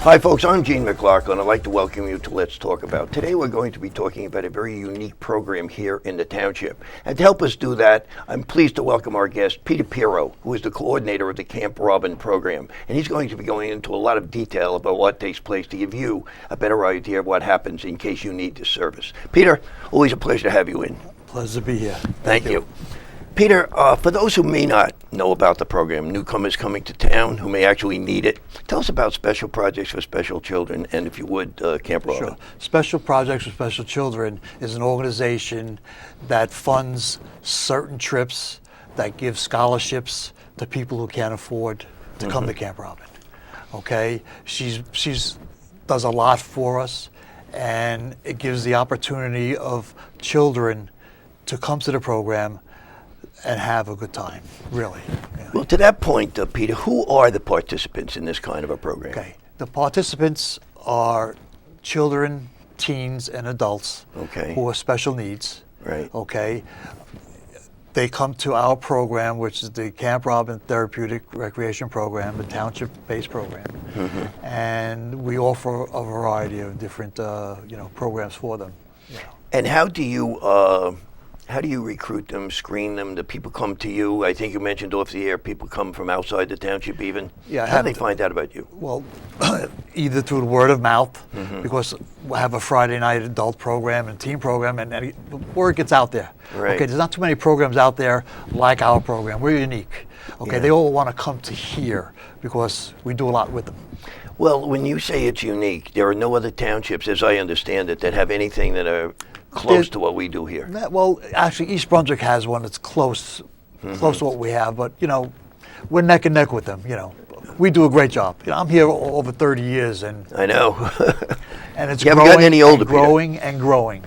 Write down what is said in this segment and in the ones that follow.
Hi folks, I'm Gene McLaughlin. I'd like to welcome you to Let's Talk About. Today we're going to be talking about a very unique program here in the Township. And to help us do that, I'm pleased to welcome our guest, Peter Pierrot, who is the coordinator of the Camp Robin program. And he's going to be going into a lot of detail about what takes place to give you a better idea of what happens in case you need this service. Peter, always a pleasure to have you in. Pleasure to be here. Thank you. Peter, for those who may not know about the program, newcomers coming to town who may actually need it, tell us about Special Projects for Special Children and, if you would, Camp Robin. Sure. Special Projects for Special Children is an organization that funds certain trips, that gives scholarships to people who can't afford to come to Camp Robin. Okay, she's does a lot for us, and it gives the opportunity of children to come to the program and have a good time, really. Yeah. Well, to that point, Peter, who are the participants in this kind of a program? Okay, the participants are children, teens, and adults who have special needs. Right. Okay, they come to our program, which is the Camp Robin Therapeutic Recreation Program, the Township-based program, and we offer a variety of different, programs for them. You know. And how do you recruit them, screen them? Do people come to you? I think you mentioned off the air people come from outside the township even. Yeah. How do they find out about you? Well, either through the word of mouth, because we have a Friday night adult program and teen program, and the word gets out there. Right. Okay, there's not too many programs out there like our program. We're unique. Okay, Yeah. they all want to come to here because we do a lot with them. Well, when you say it's unique, there are no other townships, as I understand it, that have anything that are close to what we do here. Well, actually, East Brunswick has one that's close to what we have, but we're neck and neck with them. We do a great job. I'm here over 30 years, and I know. and it's you haven't gotten any older, and growing and growing.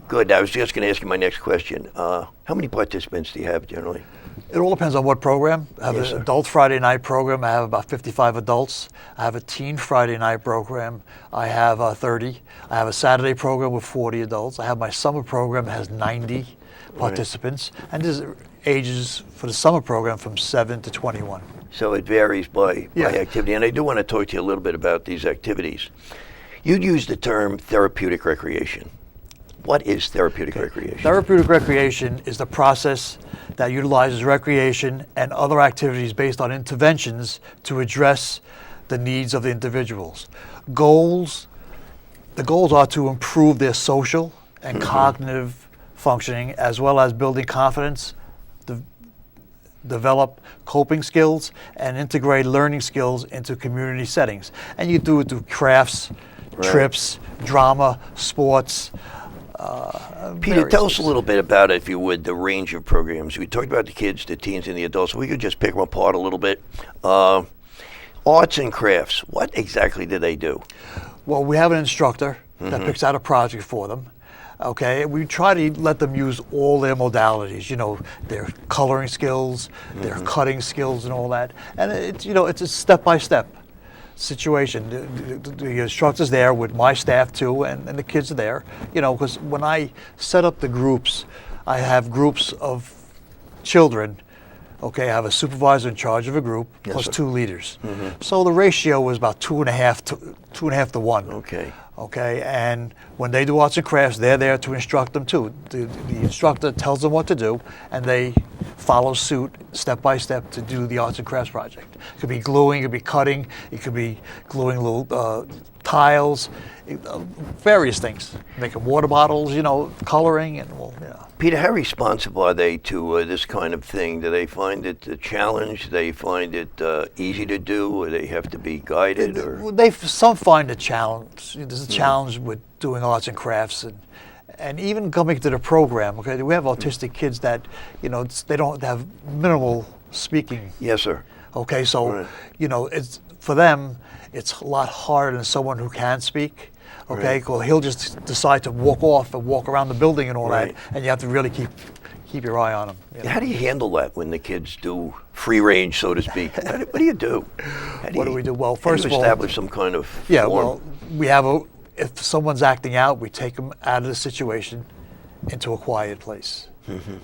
Good. I was just going to ask you my next question. How many participants do you have generally? It all depends on what program. I have an adult Friday night program. I have about 55 adults. I have a teen Friday night program. I have 30. I have a Saturday program with 40 adults. I have my summer program that has 90 participants. And there's ages for the summer program from 7 to 21. So it varies by activity. And I do want to talk to you a little bit about these activities. You'd use the term therapeutic recreation. What is therapeutic recreation? Therapeutic recreation is the process that utilizes recreation and other activities based on interventions to address the needs of the individuals. The goals are to improve their social and cognitive functioning, as well as building confidence, develop coping skills, and integrate learning skills into community settings. And you do it through crafts, trips, drama, sports. Peter, tell us a little bit about, if you would, the range of programs. We talked about the kids, the teens, and the adults. We could just pick them apart a little bit. Arts and crafts, what exactly do they do? Well, we have an instructor that picks out a project for them. Okay, we try to let them use all their modalities, their coloring skills, their cutting skills and all that. And it's a step-by-step situation. The instructor's there with my staff too, and the kids are there, because when I set up the groups, I have groups of children. Okay, I have a supervisor in charge of a group plus two leaders. So the ratio was about 2.5 to 1. Okay, and when they do arts and crafts, they're there to instruct them too. The instructor tells them what to do, and they follow suit step by step to do the arts and crafts project. It could be gluing, it could be cutting, it could be gluing little tiles, various things. Making water bottles, coloring, and Peter, how responsive are they to this kind of thing? Do they find it a challenge? Do they find it easy to do, or they have to be guided? Some find a challenge. There's a challenge with doing arts and crafts, and even coming to the program. Okay, we have autistic kids that they don't have minimal speaking. Yes, sir. Okay, so it's for them. It's a lot harder than someone who can speak. Okay, because he'll just decide to walk off and walk around the building and all that, and you have to really keep your eye on him. How do you handle that when the kids do free range, so to speak? What do you do? What do we do? Well, first of all, establish some kind of form? Well, we have if someone's acting out, we take them out of the situation into a quiet place.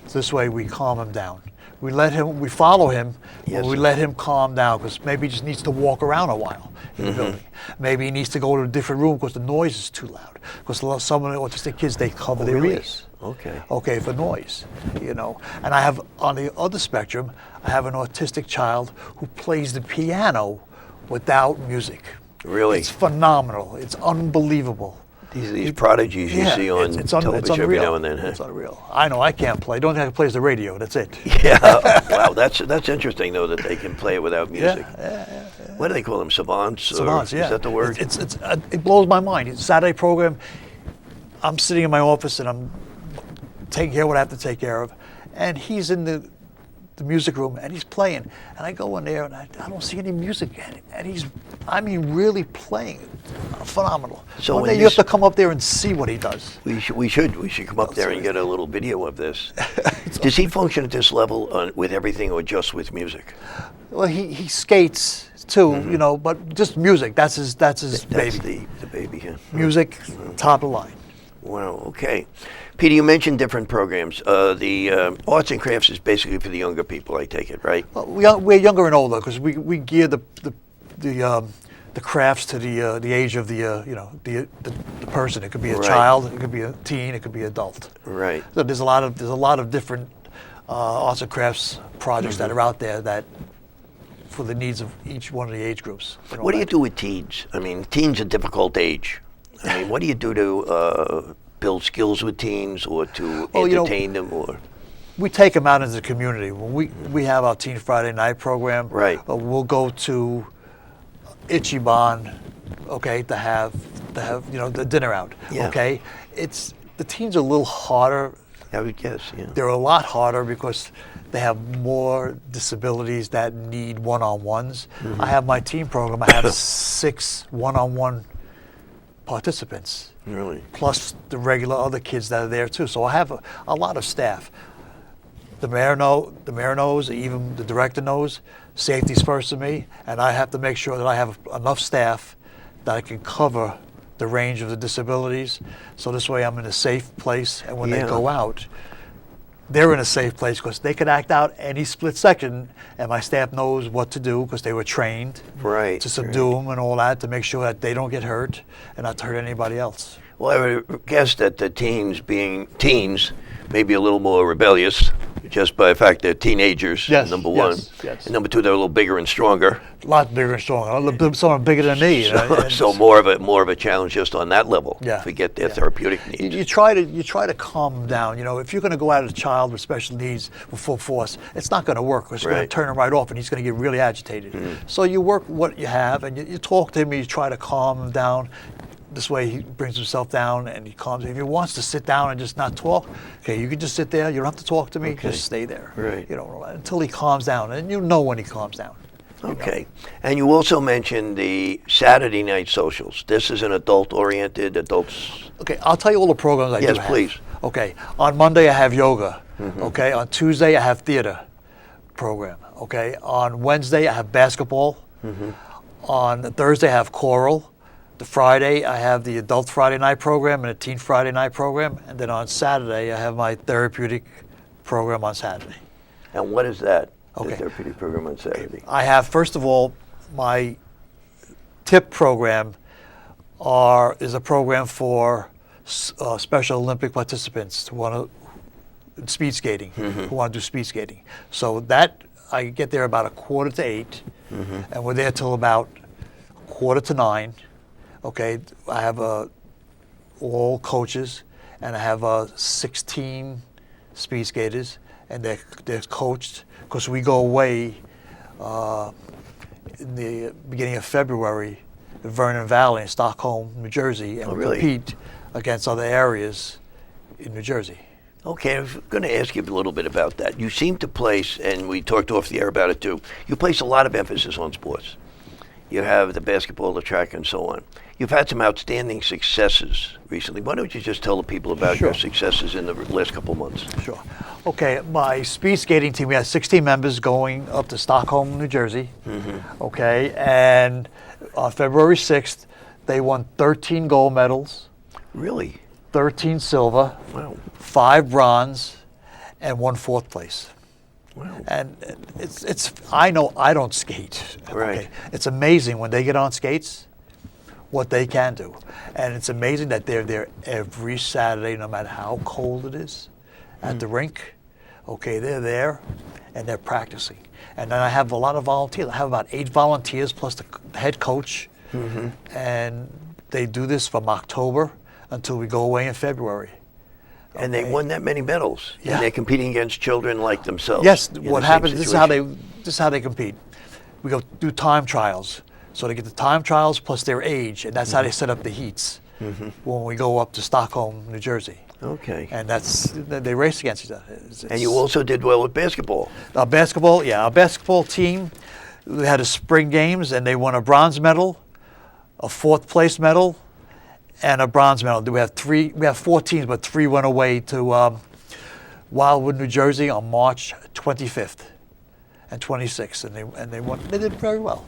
So this way we calm them down. we follow him, Yes, we sir. let him calm down because maybe he just needs to walk around a while in the building. Maybe he needs to go to a different room because the noise is too loud. Because some of the autistic kids, they cover their really? ears. Okay. Okay, for noise, you know. And I have, on the other spectrum, I have an autistic child who plays the piano without music. Really? It's phenomenal. It's unbelievable. These prodigies you see on television every now and then, huh? It's unreal. I know I can't play. The only thing I can play is the radio. That's it. Yeah. Wow, that's interesting though that they can play it without music. Yeah. What do they call them? Savants? Or Savants, yeah. Is that the word? It blows my mind. It's a Saturday program. I'm sitting in my office and I'm taking care of what I have to take care of, and he's in the music room and he's playing, and I go in there and I don't see any music, and he's, I mean, really playing phenomenal. So One when day you you have to come up there and see what he does. We should come up there and get a little video of this. Does he function at this level with everything or just with music? Well, he skates too, you know, but just music. That's his That's baby. the baby, yeah. Music, top of the line. Wow, okay. Peter, you mentioned different programs. The arts and crafts is basically for the younger people, I take it, right? Well, we're younger and older because we gear the crafts to the age of the person. It could be a Right. child, it could be a teen, it could be adult. Right. So there's a lot of different arts and crafts projects that are out there that for the needs of each one of the age groups. What do you do with teens? I mean, teens are a difficult age. I mean, what do you do to build skills with teens or to Well, entertain them? Or we take them out into the community. When we have our Teen Friday night program, Right. We'll go to Ichiban, okay, to have the dinner out. Yeah. Okay, the teens are a little harder. I would guess, yeah. They're a lot harder because they have more disabilities that need one-on-ones. I have my teen program. I have 6 one-on-one participants, Really? plus the regular other kids that are there too. So I have a lot of staff. The mayor knows, even the director knows, safety's first to me, and I have to make sure that I have enough staff that I can cover the range of the disabilities. So this way I'm in a safe place, and when they Yeah. go out, they're in a safe place because they could act out any split second, and my staff knows what to do because they were trained Right. to subdue them and all that, to make sure that they don't get hurt and not to hurt anybody else. Well, I would guess that the teens, being teens, may be a little more rebellious just by the fact they're teenagers, Yes, number one. yes. And number two, they're a little bigger and stronger. A lot bigger and stronger. Someone bigger than me. and So more of a challenge just on that level. Yeah, Forget their yeah. therapeutic You needs. try to calm them down. You know, if you're going to go at a child with special needs with full force, it's not going to work because you're going Right. to turn him right off and he's going to get really agitated. So you work what you have and you talk to him. You try to calm him down. This way he brings himself down and he calms. If he wants to sit down and just not talk, okay, you can just sit there. You don't have to talk to me. Okay. Just stay there. Right. You know, until he calms down, and you know when he calms down. Okay. And you also mentioned the Saturday night socials. This is an adult-oriented, adults. Okay, I'll tell you all the programs I do Yes, have. please. Okay, on Monday I have yoga. Okay, on Tuesday I have theater program. Okay, on Wednesday I have basketball. On Thursday I have choral. The Friday I have the adult Friday night program and a teen Friday night program. And then on Saturday I have my therapeutic program on Saturday. And what is that? Okay. The therapeutic program on Saturday. I have, first of all, my TIP program is a program for Special Olympic participants who want to speed skating, who want to do speed skating. So that I get there about 7:45, and we're there till about 8:45. Okay, I have all coaches, and I have 16 speed skaters, and they're coached because we go away in the beginning of February in Vernon Valley in Stockholm, New Jersey, and Oh, we really? compete against other areas in New Jersey. Okay, I was going to ask you a little bit about that. You seem to place, and we talked off the air about it too, you place a lot of emphasis on sports. You have the basketball, the track, and so on. You've had some outstanding successes recently. Why don't you just tell the people about your Sure. successes in the last couple of months? Sure. Okay, my speed skating team, we had 16 members going up to Stockholm, New Jersey. Okay, and on February 6th, they won 13 gold medals, Really? 13 silver, Wow. 5 bronze, and 1 fourth place. Wow. And it's I know I don't skate. Right. It's amazing when they get on skates what they can do. And it's amazing that they're there every Saturday, no matter how cold it is, at the rink. Okay, they're there and they're practicing. And then I have a lot of volunteers. I have about 8 volunteers plus the head coach. And they do this from October until we go away in February. And they won that many medals. Yeah. And they're competing against children like themselves. Yes, in what the same happens, this situation. is how they compete. We go do time trials. So they get the time trials plus their age, and that's how they set up the heats when we go up to Stockholm, New Jersey. Okay. And they race against each other. And you also did well with basketball. Our basketball team, we had a spring games, and they won a bronze medal, a 4th place medal, and a bronze medal. We have 4 teams, but 3 went away to Wildwood, New Jersey on March 25th and 26th, and they won. They did very well.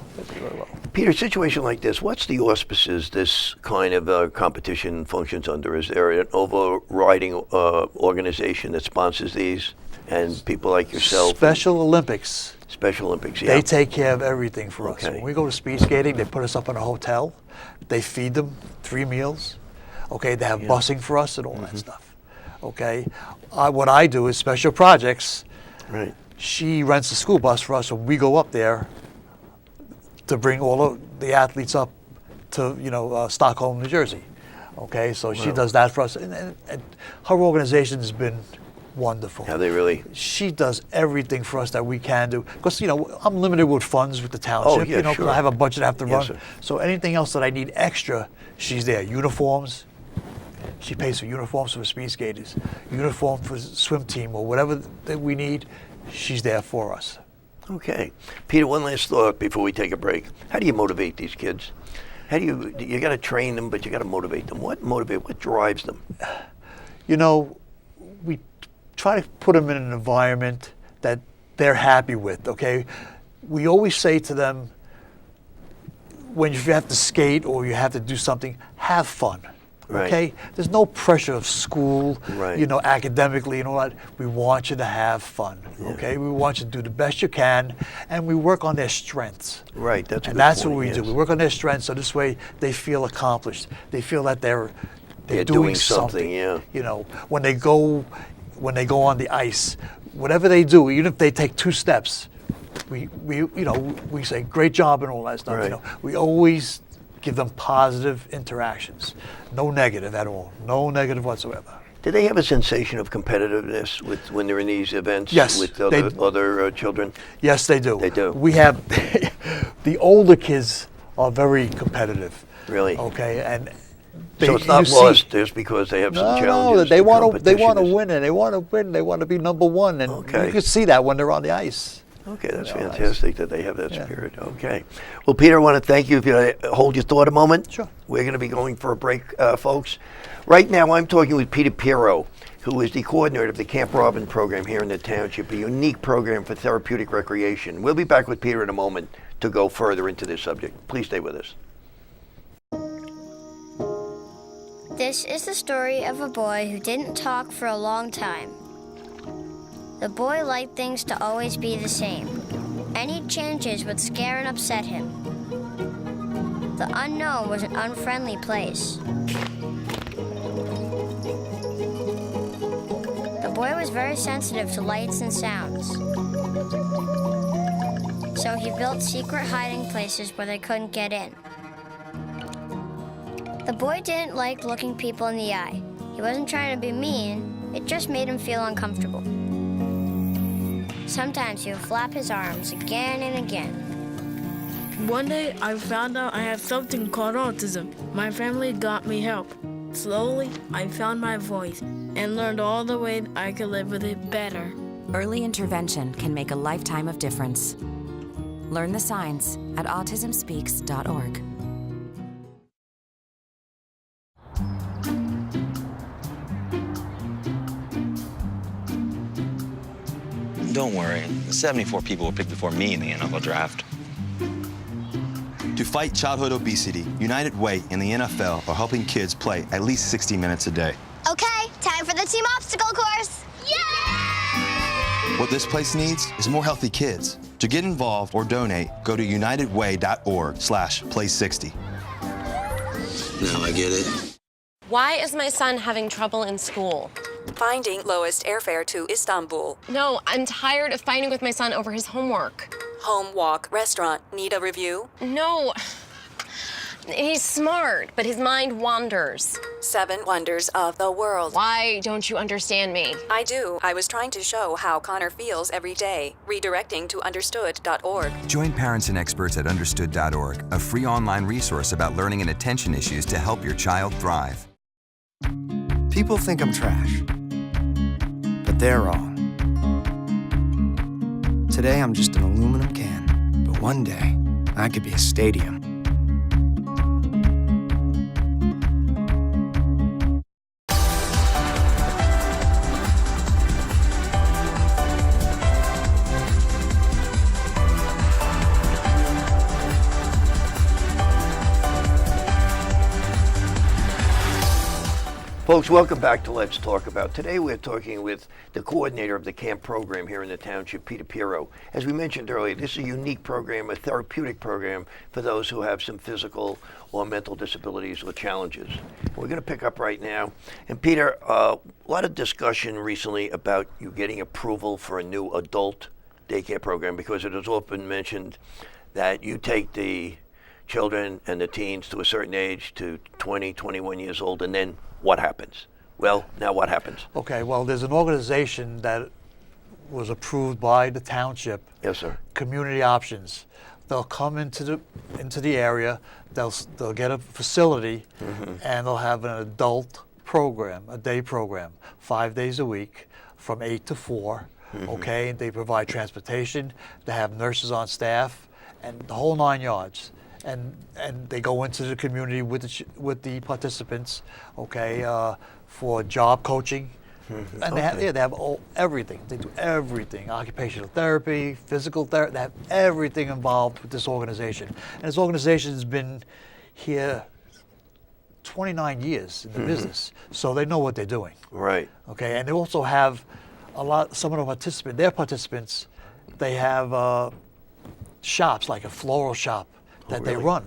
Peter, a situation like this, what's the auspices this kind of competition functions under? Is there an overriding organization that sponsors these and people like yourself? Special Olympics. Special Olympics, yeah. They take care of everything for us. Okay. When we go to speed skating, they put us up in a hotel. They feed them 3 meals. Okay, they have busing for us and all that stuff. Okay, what I do is special projects. Right. She rents a school bus for us, and we go up there to bring all of the athletes up to Stockholm, New Jersey. Okay, so she does that for us, and her organization has been wonderful. How they really? She does everything for us that we can do, because I'm limited with funds with the township. Yeah, 'cause sure. I have a budget I have to Yes, run. sir. So anything else that I need extra, she's there. Uniforms. She pays for uniforms for speed skaters, uniform for swim team, or whatever that we need. She's there for us. Okay. Peter, one last thought before we take a break. How do you motivate these kids? How do you got to train them, but you got to motivate them. What drives them? We try to put them in an environment that they're happy with, okay? We always say to them, when you have to skate or you have to do something, have fun. Right. Okay? There's no pressure of school, Right. Academically and all that. We want you to have fun, okay? We want you to do the best you can, and we work on their strengths. Right, that's a And good that's point, what we yes. do. We work on their strengths, so this way they feel accomplished. They feel that they're They're doing doing something, yeah. When they go on the ice, whatever they do, even if they take 2 steps, we say great job and all that stuff. Right. We always give them positive interactions, no negative at all, no negative whatsoever. Do they have a sensation of competitiveness when they're in these events Yes, with they- other children? Yes, they do. They do. We have the older kids are very competitive. Really? Okay, and So it's not lost just because they have some challenges. they to want to competition. win, and they want to win. They want to be number one, and Okay. you can see that when they're on the ice. Okay, that's that's- fantastic that they have that Yeah. spirit. Okay. Well, Peter, I want to thank you. If you hold your thought a moment. Sure. We're going to be going for a break, folks. Right now, I'm talking with Peter Pierrot, who is the coordinator of the Camp Robin program here in the township, a unique program for therapeutic recreation. We'll be back with Peter in a moment to go further into this subject. Please stay with us. This is the story of a boy who didn't talk for a long time. The boy liked things to always be the same. Any changes would scare and upset him. The unknown was an unfriendly place. The boy was very sensitive to lights and sounds. So he built secret hiding places where they couldn't get in. The boy didn't like looking people in the eye. He wasn't trying to be mean, it just made him feel uncomfortable. Sometimes he would flap his arms again and again. One day, I found out I have something called autism. My family got me help. Slowly, I found my voice and learned all the ways I could live with it better. Early intervention can make a lifetime of difference. Learn the signs at autismspeaks.org. Don't worry, 74 people were picked before me in the NFL draft. To fight childhood obesity, United Way and the NFL are helping kids play at least 60 minutes a day. Okay, time for the team obstacle course. Yay! What this place needs is more healthy kids. To get involved or donate, go to unitedway.org/play60. Now I get it. Why is my son having trouble in school? Finding lowest airfare to Istanbul. No, I'm tired of fighting with my son over his homework. Home, walk, restaurant. Need a review? No. He's smart, but his mind wanders. 7 wonders of the world. Why don't you understand me? I do. I was trying to show how Connor feels every day. Redirecting to understood.org. Join parents and experts at understood.org, a free online resource about learning and attention issues to help your child thrive. People think I'm trash, but they're wrong. Today I'm just an aluminum can, but one day I could be a stadium. Folks, welcome back to Let's Talk About. Today we're talking with the coordinator of the camp program here in the township, Peter Pierrot. As we mentioned earlier, this is a unique program, a therapeutic program for those who have some physical or mental disabilities or challenges. We're going to pick up right now. And Peter, a lot of discussion recently about you getting approval for a new adult daycare program, because it has often mentioned that you take the children and the teens to a certain age, to 20, 21 years old, and then what happens? Well, now what happens? Okay, well, there's an organization that was approved by the township. Yes, sir. Community Options. They'll come into the area. They'll get a facility, and they'll have an adult program, a day program, 5 days a week, from 8 to 4. Okay, they provide transportation. They have nurses on staff, and the whole 9 yards. And they go into the community with the participants, okay, for job coaching, and they have everything. They do everything: occupational therapy, physical therapy. They have everything involved with this organization. And this organization has been here 29 years in the business, so they know what they're doing. Right. Okay, and they also have some of the participants. Their participants, they have shops, like a floral shop that they run,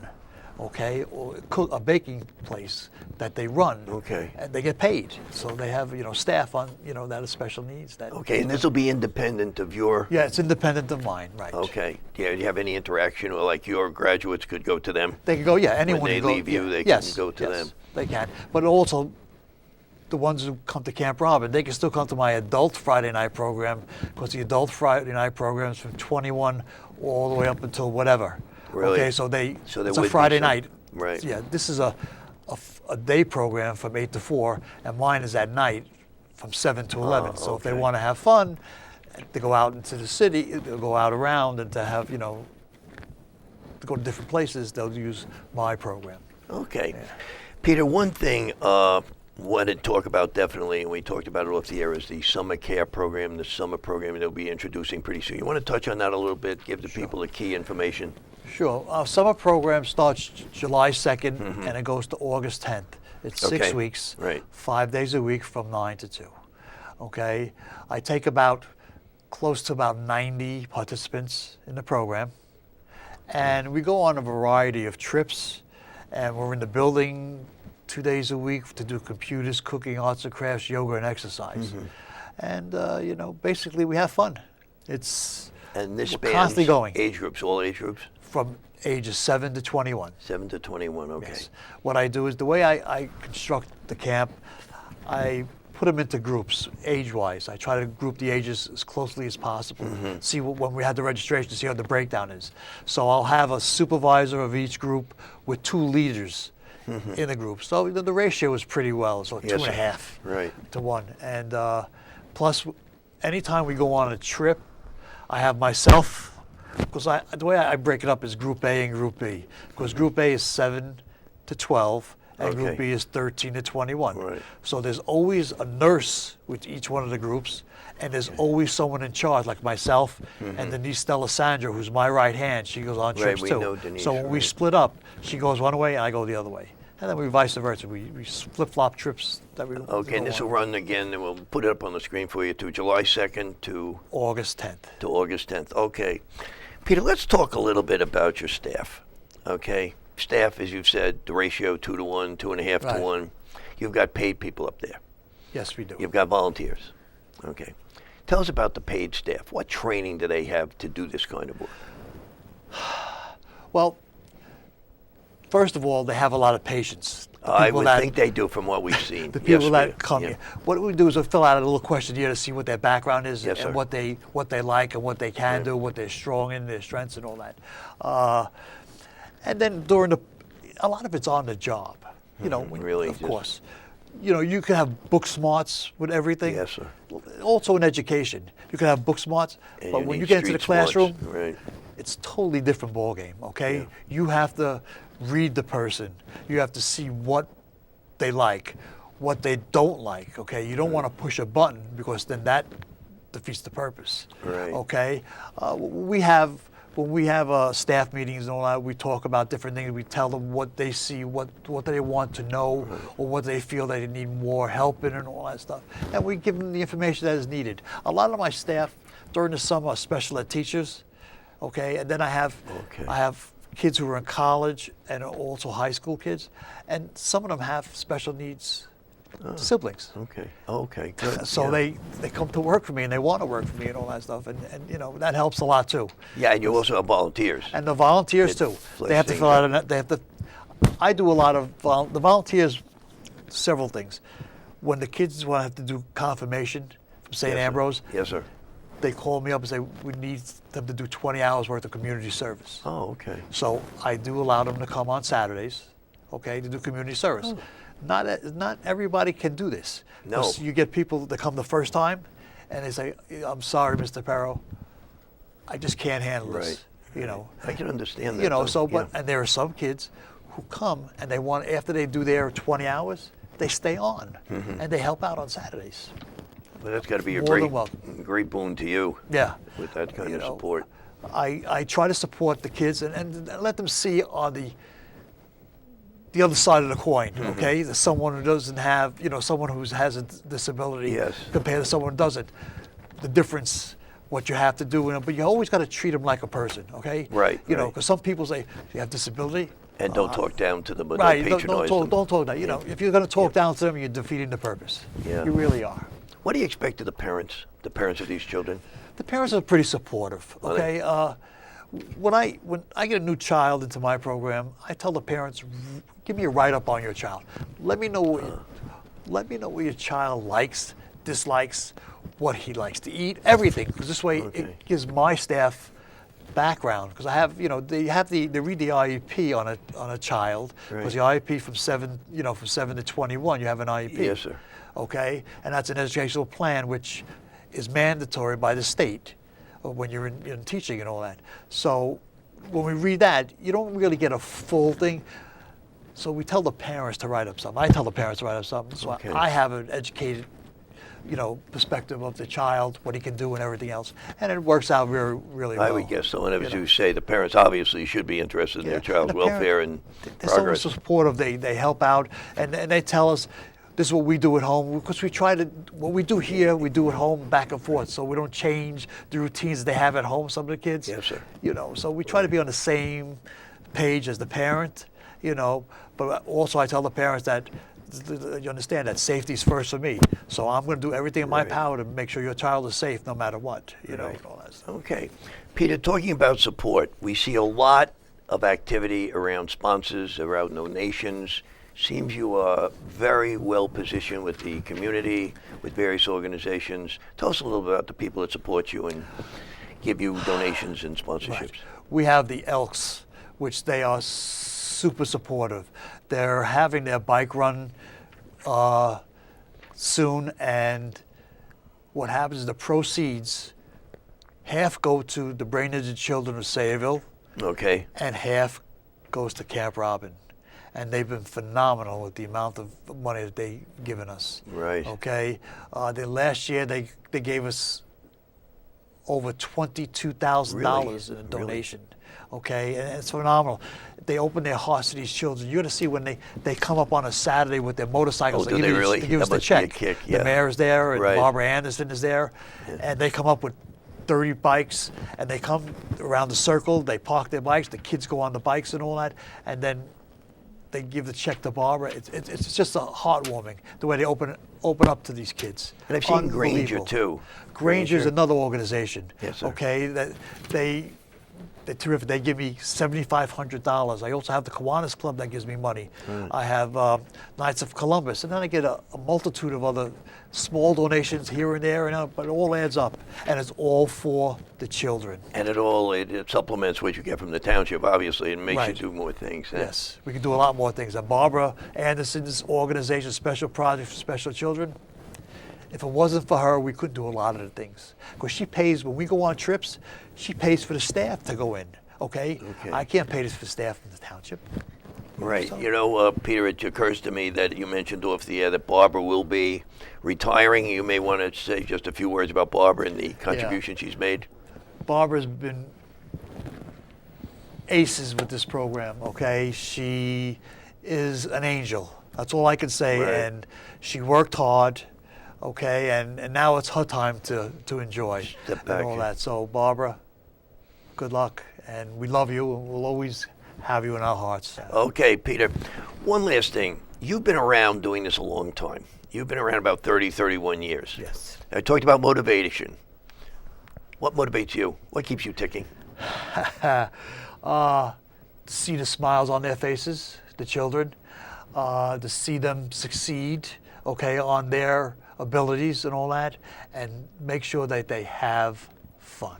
okay, or a baking place that they run, okay, and they get paid. So they have staff on that have special needs. Okay, and this will be independent of your. Yeah, it's independent of mine, right? Okay. Yeah, do you have any interaction, or like your graduates could go to them? They can go. Yeah, anyone. When they can go, leave you, they yes, can go to them. They can, but also the ones who come to Camp Robin, they can still come to my adult Friday night program, because the adult Friday night program is from 21 all the way up until whatever. Really? Okay, so it's a Friday night. Right. Yeah, this is a day program from 8 to 4, and mine is at night from 7 to 11. So if they want to have fun, they go out into the city, they'll go out around, and to have, to go to different places, they'll use my program. Okay. Yeah. Peter, one thing wanted to talk about definitely, and we talked about it off the air, is the summer care program, the summer program they'll be introducing pretty soon. You want to touch on that a little bit, give the people the key information? Sure. Our summer program starts July 2nd, and it goes to August 10th. It's 6 weeks, right. 5 days a week from 9 to 2. Okay? I take close to about 90 participants in the program, and we go on a variety of trips, and we're in the building 2 days a week to do computers, cooking, arts and crafts, yoga, and exercise. And, basically we have fun. And this spans constantly going. Age groups, all age groups? From ages 7 to 21. 7 to 21, okay. Yes. What I do is, the way I construct the camp, I put them into groups, age-wise. I try to group the ages as closely as possible. See when we have the registration, see how the breakdown is. So I'll have a supervisor of each group with 2 leaders in the group. So the ratio is pretty well, so 2.5 to 1. And plus, anytime we go on a trip, I have myself, because the way I break it up is Group A and Group B. Because Group A is 7 to 12, and Group B is 13 to 21. Right. So there's always a nurse with each one of the groups, and there's always someone in charge, like myself and Denise Delisandro, who's my right hand. She goes on trips too. Know Denise, so when we split up, she goes one way and I go the other way. And then we vice versa. We flip-flop trips that we Okay, and this will run again, and we'll put it up on the screen for you, to July 2nd to August 10th. To August 10th. Okay. Peter, let's talk a little bit about your staff. Okay. Staff, as you've said, the ratio 2 to 1, 2.5 to Right. 1. You've got paid people up there. Yes, we do. You've got volunteers. Okay. Tell us about the paid staff. What training do they have to do this kind of work? Well, first of all, they have a lot of patience. I would think they do from what we've seen. The people Yes, that come yeah. here. What we do is we fill out a little questionnaire to see what their background is Yes, sir. and what they like and what they can do, what they're strong in, their strengths and all that. And then a lot of it's on the job. You know, really, of just- course. You know, you can have book smarts with everything. Yes, sir. Also in education, you can have book smarts, And but you when need you get into the street smarts, classroom, right. it's totally different ball game. Okay, Yeah. you have to read the person. You have to see what they like, what they don't like. Okay, you don't want to push a button because then that defeats the purpose. Right. Okay, when we have staff meetings and all that, we talk about different things. We tell them what they see, what they want to know, or what they feel they need more help in, and all that stuff. And we give them the information that is needed. A lot of my staff during the summer are special ed teachers. Okay, and then I have kids who are in college and also high school kids, and some of them have special needs siblings. Okay. Okay. Good. So yeah. they come to work for me and they want to work for me and all that stuff, and you know that helps a lot too. Yeah, and you also have volunteers. And the volunteers They too. flesh They have to things fill out. They have to. I do a lot of the volunteers. Several things. When the kids want to have to do confirmation from St. Yes, sir. Ambrose, Yes, sir. they call me up and say we need them to do 20 hours worth of community service. Oh, okay. So I do allow them to come on Saturdays, okay, to do community service. Oh. Not everybody can do this. No. 'Cause you get people that come the first time, and they say, "I'm sorry, Mr. Pierrot, I just can't handle this." Right. You know. I can understand that. You know. though. So, but yeah. and there are some kids who come and they want after they do their 20 hours, they stay on and they help out on Saturdays. Well, that's got to be a More than great, welcome. great boon to you. Yeah. With that kind You of know, support. I try to support the kids and let them see on the other side of the coin, okay? There's someone who doesn't have, you know, someone who has a disability Yes. compared to someone who doesn't. The difference, what you have to do, but you always got to treat them like a person, okay? Right, You know, right. because some people say, you have disability? And don't talk down to them, but Right, don't patronize them. don't talk down. You know, if you're going to talk down to them, you're defeating the purpose. Yeah. You really are. What do you expect of the parents of these children? The parents are pretty supportive. Are they? Okay, when I get a new child into my program, I tell the parents, give me a write-up on your child. Let me know what your child likes, dislikes, what he likes to eat, everything. Because this way Okay. it gives my staff background. Because I have, you know, they read the IEP on a child. Because the IEP from 7 to 21, you have an IEP. Yes, sir. Okay, and that's an educational plan which is mandatory by the state when you're in teaching and all that. So when we read that, you don't really get a full thing. So we tell the parents to write up something. I tell the parents to write up something. So Okay. I have an educated, you know, perspective of the child, what he can do and everything else. And it works out really, really well. I would guess so. And as you you know. say, the parents obviously should be interested in their child's The parent- welfare and they're so progress. supportive. They help out, and they tell us this is what we do at home, because we try to, what we do here, we do at home back and forth, so we don't change the routines they have at home, some of the kids. Yes, sir. You know, so we try to be on the same page as the parent, you know, but also I tell the parents that you understand that safety is first for me, so I'm going to do everything in my Right. power to make sure your child is safe no matter what, you know, Right. and all that stuff. Okay. Peter, talking about support, we see a lot of activity around sponsors, around donations. Seems you are very well positioned with the community, with various organizations. Tell us a little bit about the people that support you and give you donations and sponsorships. Right. We have the Elks, which they are super supportive. They're having their bike run soon, and what happens is the proceeds, half go to the brain injured children of Sayreville, Okay. and half goes to Camp Robin. And they've been phenomenal with the amount of money that they've given us. Right. Okay. Last year they gave us over $22,000 in a donation. Okay, and it's phenomenal. They open their hearts to these children. You're going to see when they come up on a Saturday with their motorcycles. Oh, do they really? They give us That the must be a check. kick, yeah. The mayor is there, and Right. Barbara Anderson is there, and they come up with 30 bikes, and they come around the circle. They park their bikes. The kids go on the bikes and all that, and then they give the check to Barbara. It's just a heartwarming the way they open up to these kids. And I've seen Granger, Unbelievable. too. Granger's another organization. Yes, sir. Okay, that they're terrific. They give me $7,500. I also have the Kiwanis Club that gives me money. I have Knights of Columbus, and then I get a multitude of other small donations here and there, but it all adds up, and it's all for the children. And it supplements what you get from the township, obviously, and makes Right. you do more things. Yes, we can do a lot more things. And Barbara Anderson's organization, Special Projects for Special Children, if it wasn't for her, we couldn't do a lot of the things. Because she pays, when we go on trips, she pays for the staff to go in, okay? I can't pay this for staff in the township. Right. So- You know, Peter, it occurs to me that you mentioned off the air that Barbara will be retiring. You may want to say just a few words about Barbara and the contribution she's made. Barbara's been aces with this program, okay? She is an angel. That's all I can say. Right. And she worked hard, okay? And now it's her time to enjoy Step back and all here. that. So, Barbara, good luck. And we love you, and we'll always have you in our hearts. Okay, Peter. One last thing. You've been around doing this a long time. You've been around about 30, 31 years. Yes. I talked about motivation. What motivates you? What keeps you ticking? To see the smiles on their faces, the children, to see them succeed, okay, on their abilities and all that, and make sure that they have fun.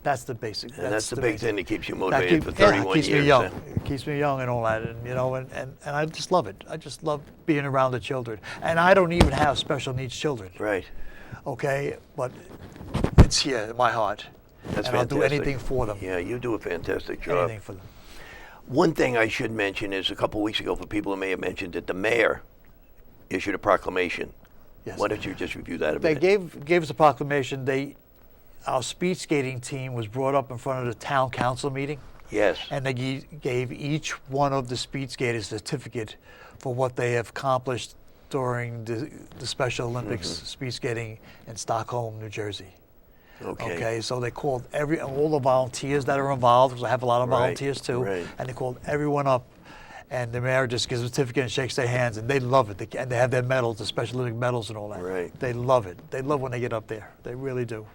That's the basic. And that's the big main thing that keeps you That motivated for it 31 keeps years. me young. huh? It keeps me young and all that, and I just love it. I just love being around the children, and I don't even have special needs children. Right. Okay, but it's here in my heart, That's and I'll do fantastic. anything for them. Yeah, you do a fantastic job. Anything for them. One thing I should mention is a couple weeks ago, for people who may have mentioned it, the mayor issued a proclamation. Yes. Why don't you just review that a They bit? gave us a proclamation. Our speed skating team was brought up in front of the town council meeting, Yes. and they gave each one of the speed skaters a certificate for what they have accomplished during the Special Olympics speed skating in Stockholm, New Jersey. Okay. Okay, so they called all the volunteers that are involved, because I have a lot of Right, volunteers too, right. and they called everyone up, and the mayor just gives a certificate and shakes their hands, and they love it. And they have their medals, the Special Olympic medals and all that. Right. They love it. They love when they get up there. They really do.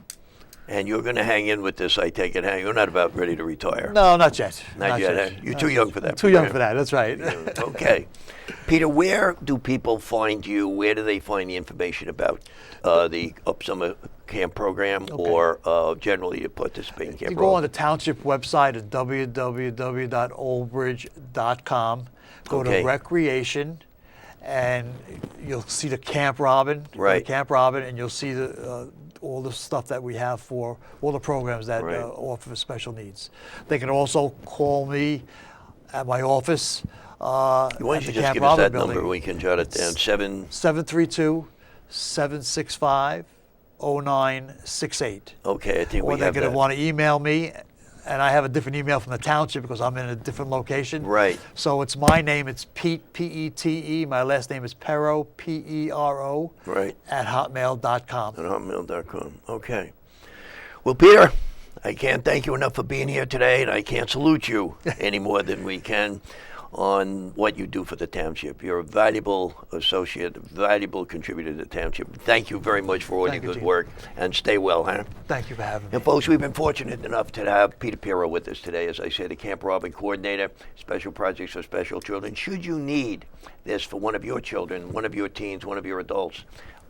And you're going to hang in with this, I take it. You're not about ready to retire. No, not yet. Not yet. Huh? You're too young for that. Too young Peter. for that. That's right. Okay. Peter, where do people find you? Where do they find the information about the Up Summer Camp program or generally to participate in Camp You go on Roll? the township website at www.oldbridge.com. Go Okay. to recreation, and you'll see the Camp Robin. Go to Right. Camp Robin, and you'll see all the stuff that we have for all the programs that Right. offer special needs. They can also call me at my office. Why don't at you the just Camp give us Robin that building. number? We can jot it down. 732-765-0968. Okay, I think Or we they're have going to that. want to email me, and I have a different email from the township because I'm in a different location. Right. So it's my name, it's Pete, P-E-T-E. My last name is Pierrot, P-E-R-O, Right. at hotmail.com. At hotmail.com. Okay. Well, Peter, I can't thank you enough for being here today, and I can't salute you any more than we can on what you do for the township. You're a valuable associate, a valuable contributor to the township. Thank you very much for all Thank you, your good Gene. work, and stay well, huh? Thank you for having me. And folks, we've been fortunate enough to have Peter Pierrot with us today, as I said, the Camp Robin coordinator, special projects for special children. Should you need this for one of your children, one of your teens, one of your adults,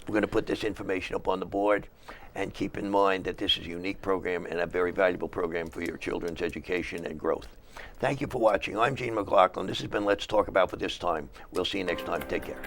we're going to put this information up on the board, and keep in mind that this is a unique program and a very valuable program for your children's education and growth. Thank you for watching. I'm Gene McLaughlin. This has been Let's Talk About for this time. We'll see you next time. Take care.